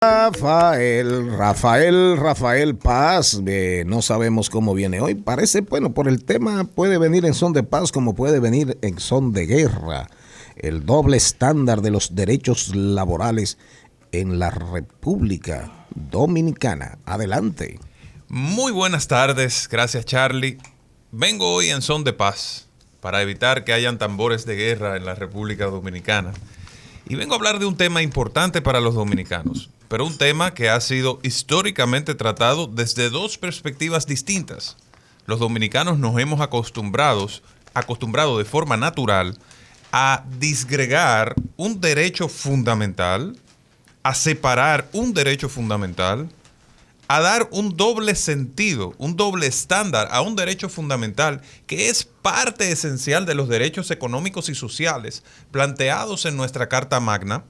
Rafael Paz, no sabemos cómo viene hoy. Parece, bueno, por el tema puede venir en son de paz como puede venir en son de guerra. El doble estándar de los derechos laborales en la República Dominicana. Adelante. Muy buenas tardes, gracias Charlie. Vengo hoy en son de paz para evitar que hayan tambores de guerra en la República Dominicana. Y vengo a hablar de un tema importante para los dominicanos, pero un tema que ha sido históricamente tratado desde dos perspectivas distintas. Los dominicanos nos hemos acostumbrado de forma natural a disgregar un derecho fundamental, a separar un derecho fundamental, a dar un doble sentido, un doble estándar a un derecho fundamental que es parte esencial de los derechos económicos y sociales planteados en nuestra Carta Magna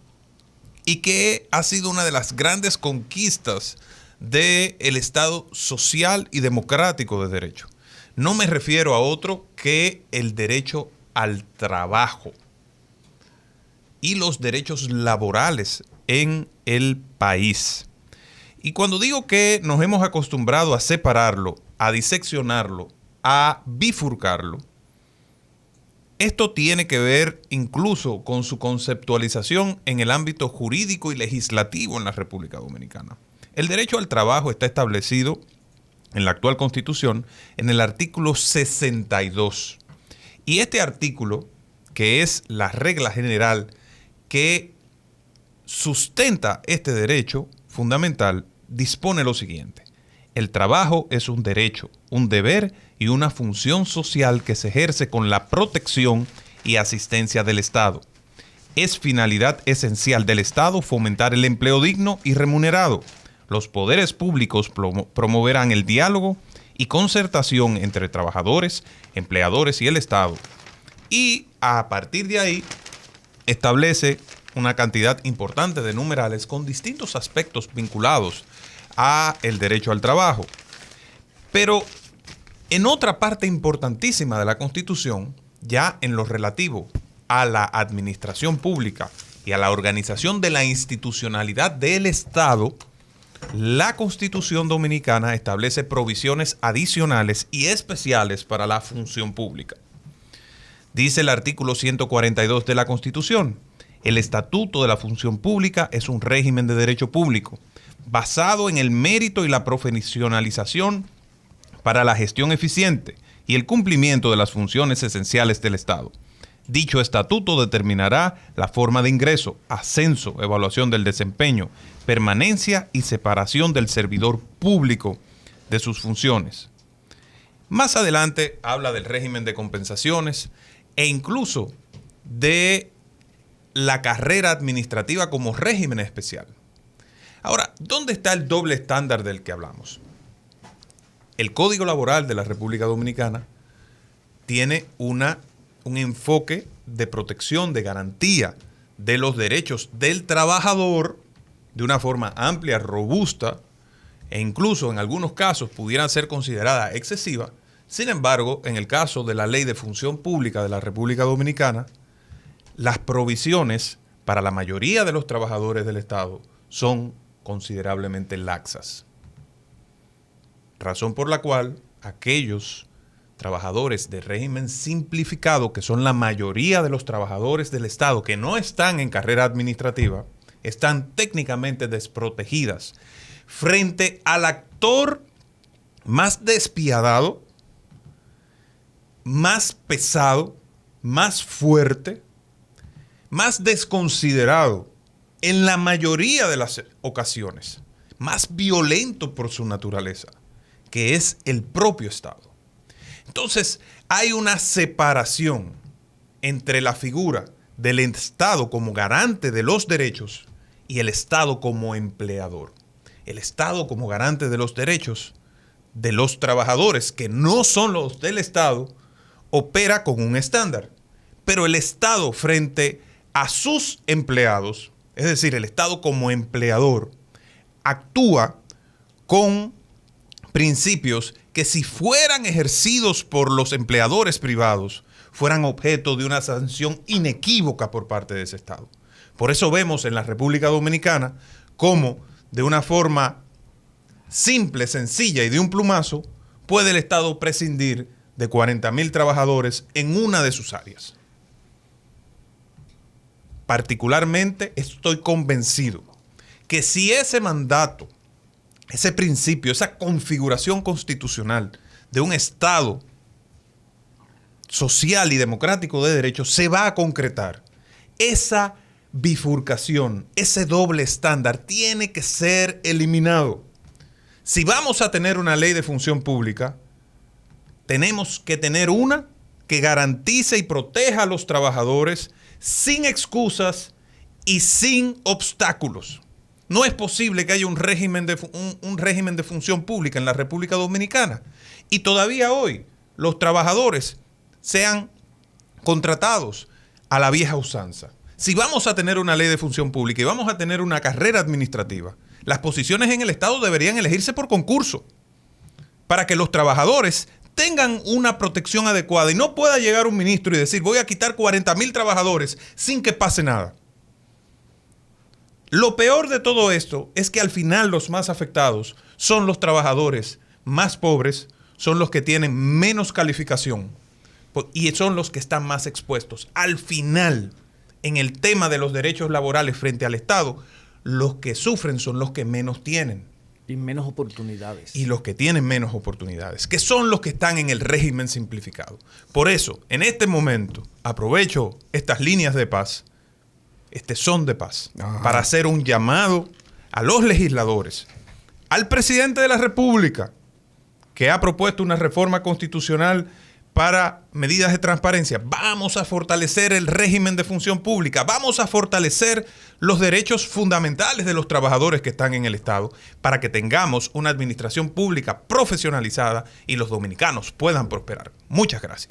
y que ha sido una de las grandes conquistas del Estado social y democrático de derecho. No me refiero a otro que el derecho al trabajo y los derechos laborales en el país. Y cuando digo que nos hemos acostumbrado a separarlo, a diseccionarlo, a bifurcarlo, esto tiene que ver incluso con su conceptualización en el ámbito jurídico y legislativo en la República Dominicana. El derecho al trabajo está establecido en la actual Constitución en el artículo 62. Y este artículo, que es la regla general que sustenta este derecho fundamental, dispone lo siguiente: el trabajo es un derecho, un deber y una función social que se ejerce con la protección y asistencia del Estado. Es finalidad esencial del Estado fomentar el empleo digno y remunerado. Los poderes públicos promoverán el diálogo y concertación entre trabajadores, empleadores y el Estado. Y a partir de ahí establece una cantidad importante de numerales con distintos aspectos vinculados a el derecho al trabajo. Pero en otra parte importantísima de la Constitución, ya en lo relativo a la administración pública y a la organización de la institucionalidad del Estado, la Constitución Dominicana establece provisiones adicionales y especiales para la función pública. Dice el artículo 142 de la Constitución: el Estatuto de la Función Pública es un régimen de derecho público basado en el mérito y la profesionalización para la gestión eficiente y el cumplimiento de las funciones esenciales del Estado. Dicho estatuto determinará la forma de ingreso, ascenso, evaluación del desempeño, permanencia y separación del servidor público de sus funciones. Más adelante habla del régimen de compensaciones e incluso de la carrera administrativa como régimen especial. Ahora, ¿dónde está el doble estándar del que hablamos? El Código Laboral de la República Dominicana tiene un enfoque de protección, de garantía de los derechos del trabajador de una forma amplia, robusta e incluso en algunos casos pudiera ser considerada excesiva. Sin embargo, en el caso de la Ley de Función Pública de la República Dominicana, las provisiones para la mayoría de los trabajadores del Estado son considerablemente laxas. Razón por la cual aquellos trabajadores de régimen simplificado, que son la mayoría de los trabajadores del Estado que no están en carrera administrativa, están técnicamente desprotegidas frente al actor más despiadado, más pesado, más fuerte, más desconsiderado en la mayoría de las ocasiones, más violento por su naturaleza, que es el propio Estado. Entonces, hay una separación entre la figura del Estado como garante de los derechos y el Estado como empleador. El Estado como garante de los derechos de los trabajadores, que no son los del Estado, opera con un estándar. Pero el Estado frente a sus empleados, es decir, el Estado como empleador, actúa con principios que, si fueran ejercidos por los empleadores privados, fueran objeto de una sanción inequívoca por parte de ese Estado. Por eso vemos en la República Dominicana cómo de una forma simple, sencilla y de un plumazo, puede el Estado prescindir de 40,000 trabajadores en una de sus áreas. Particularmente estoy convencido que si ese mandato, ese principio, esa configuración constitucional de un Estado social y democrático de derecho se va a concretar, esa bifurcación, ese doble estándar tiene que ser eliminado. Si vamos a tener una ley de función pública, tenemos que tener una que garantice y proteja a los trabajadores sin excusas y sin obstáculos. No es posible que haya un régimen de función pública en la República Dominicana y todavía hoy los trabajadores sean contratados a la vieja usanza. Si vamos a tener una ley de función pública y vamos a tener una carrera administrativa, las posiciones en el Estado deberían elegirse por concurso para que los trabajadores tengan una protección adecuada y no pueda llegar un ministro y decir voy a quitar 40,000 trabajadores sin que pase nada. Lo peor de todo esto es que al final los más afectados son los trabajadores más pobres, son los que tienen menos calificación y son los que están más expuestos. Al final, en el tema de los derechos laborales frente al Estado, los que sufren son los que menos tienen. Y menos oportunidades. Y los que tienen menos oportunidades, que son los que están en el régimen simplificado. Por eso, en este momento, aprovecho estas líneas de paz, este son de paz, para hacer un llamado a los legisladores, al presidente de la República, que ha propuesto una reforma constitucional para medidas de transparencia. Vamos a fortalecer el régimen de función pública, vamos a fortalecer los derechos fundamentales de los trabajadores que están en el Estado para que tengamos una administración pública profesionalizada y los dominicanos puedan prosperar. Muchas gracias.